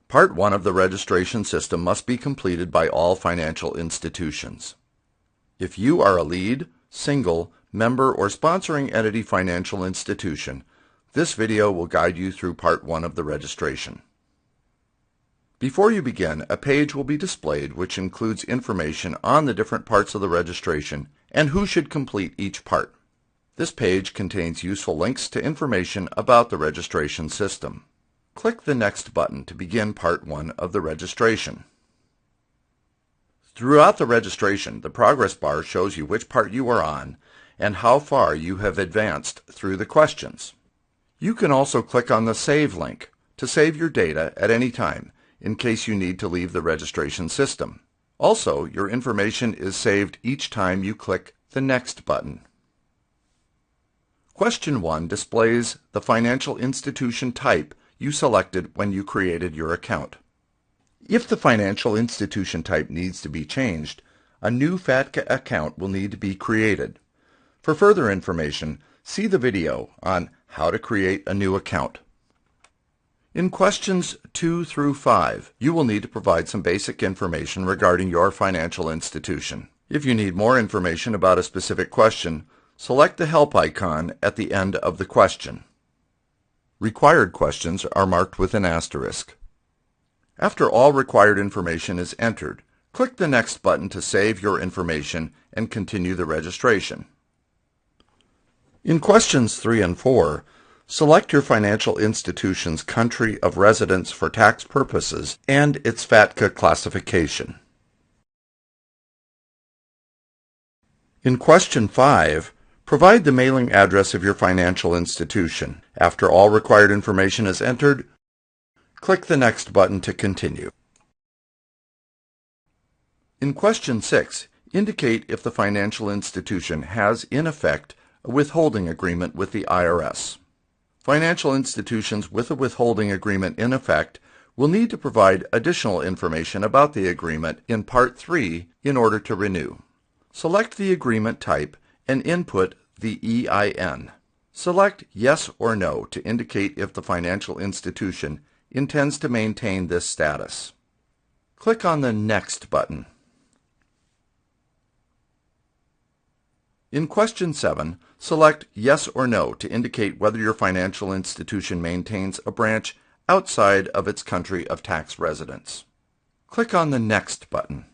Part 1 of the registration system must be completed by all financial institutions. If you are a lead, single, member, or sponsoring entity financial institution, this video will guide you through Part 1 of the registration. Before you begin, a page will be displayed which includes information on the different parts of the registration and who should complete each part. This page contains useful links to information about the registration system. Click the Next button to begin Part 1 of the registration. Throughout the registration, the progress bar shows you which part you are on and how far you have advanced through the questions. You can also click on the Save link to save your data at any time in case you need to leave the registration system. Also, your information is saved each time you click the Next button. Question 1 displays the financial institution type you selected when you created your account. If the financial institution type needs to be changed, a new FATCA account will need to be created. For further information, see the video on how to create a new account. In questions 2 through 5, you will need to provide some basic information regarding your financial institution. If you need more information about a specific question, select the Help icon at the end of the question. Required questions are marked with an asterisk. After all required information is entered, click the Next button to save your information and continue the registration. In questions 3 and 4, select your financial institution's country of residence for tax purposes and its FATCA classification. In question 5, provide the mailing address of your financial institution. After all required information is entered, click the Next button to continue. In question 6, indicate if the financial institution has in effect a withholding agreement with the IRS. Financial institutions with a withholding agreement in effect will need to provide additional information about the agreement in Part 3 in order to renew. Select the agreement type and input the EIN. Select Yes or No to indicate if the financial institution intends to maintain this status. Click on the Next button. In question 7, select Yes or No to indicate whether your financial institution maintains a branch outside of its country of tax residence. Click on the Next button.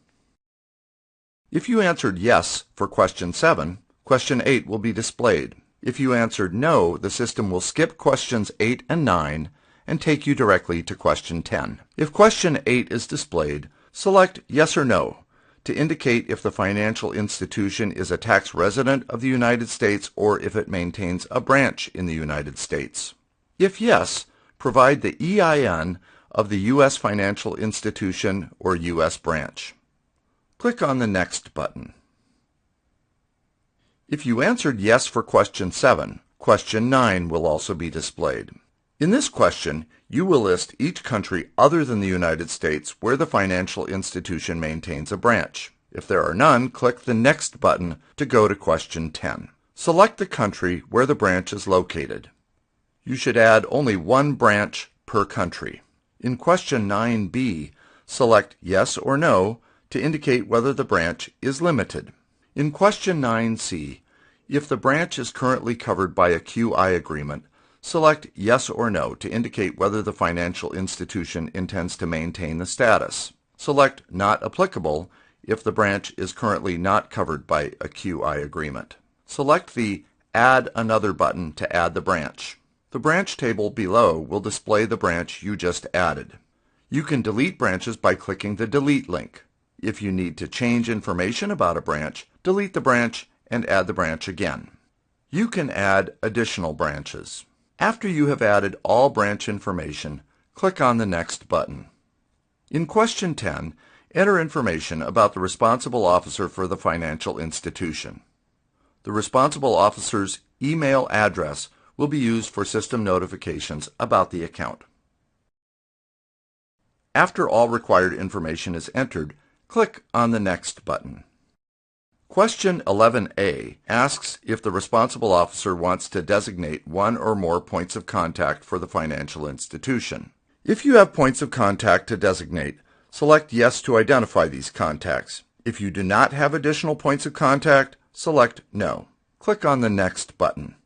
If you answered Yes for question 7, question 8 will be displayed. If you answered No, the system will skip questions 8 and 9 and take you directly to question 10. If question 8 is displayed, select Yes or No to indicate if the financial institution is a tax resident of the United States or if it maintains a branch in the United States. If yes, provide the EIN of the U.S. financial institution or U.S. branch. Click on the Next button. If you answered Yes for question 7, question 9 will also be displayed. In this question, you will list each country other than the United States where the financial institution maintains a branch. If there are none, click the Next button to go to question 10. Select the country where the branch is located. You should add only one branch per country. In question 9b, select Yes or No to indicate whether the branch is limited. In question 9c, if the branch is currently covered by a QI agreement, select Yes or No to indicate whether the financial institution intends to maintain the status. Select Not Applicable if the branch is currently not covered by a QI agreement. Select the Add Another button to add the branch. The branch table below will display the branch you just added. You can delete branches by clicking the Delete link. If you need to change information about a branch, delete the branch and add the branch again. You can add additional branches. After you have added all branch information, click on the Next button. In question 10, enter information about the responsible officer for the financial institution. The responsible officer's email address will be used for system notifications about the account. After all required information is entered, click on the Next button. Question 11a asks if the responsible officer wants to designate one or more points of contact for the financial institution. If you have points of contact to designate, select Yes to identify these contacts. If you do not have additional points of contact, select No. Click on the Next button.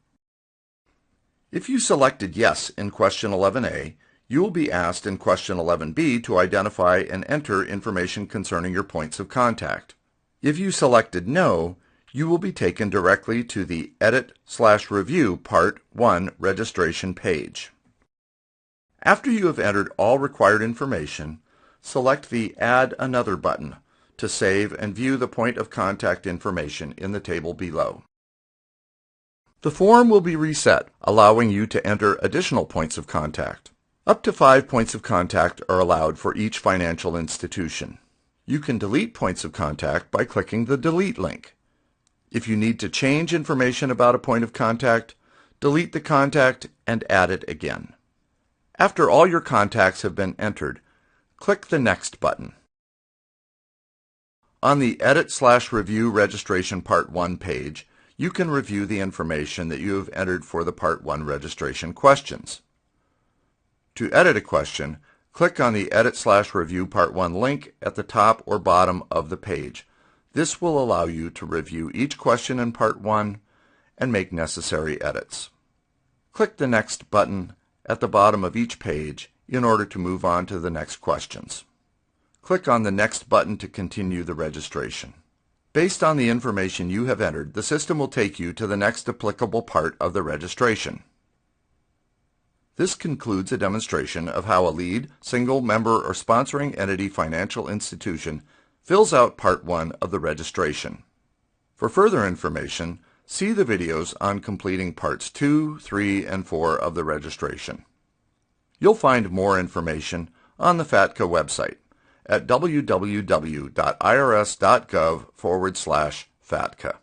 If you selected Yes in question 11A, you will be asked in question 11B to identify and enter information concerning your points of contact. If you selected No, you will be taken directly to the Edit/Review Part 1 registration page. After you have entered all required information, select the Add Another button to save and view the point of contact information in the table below. The form will be reset, allowing you to enter additional points of contact. Up to 5 points of contact are allowed for each financial institution. You can delete points of contact by clicking the Delete link. If you need to change information about a point of contact, delete the contact and add it again. After all your contacts have been entered, click the Next button. On the Edit/Review Registration Part 1 page, you can review the information that you have entered for the Part 1 registration questions. To edit a question, click on the Edit/Review Part 1 link at the top or bottom of the page. This will allow you to review each question in Part 1 and make necessary edits. Click the Next button at the bottom of each page in order to move on to the next questions. Click on the Next button to continue the registration. Based on the information you have entered, the system will take you to the next applicable part of the registration. This concludes a demonstration of how a lead, single member, or sponsoring entity financial institution fills out Part 1 of the registration. For further information, see the videos on completing Parts 2, 3, and 4 of the registration. You'll find more information on the FATCA website at www.irs.gov/FATCA.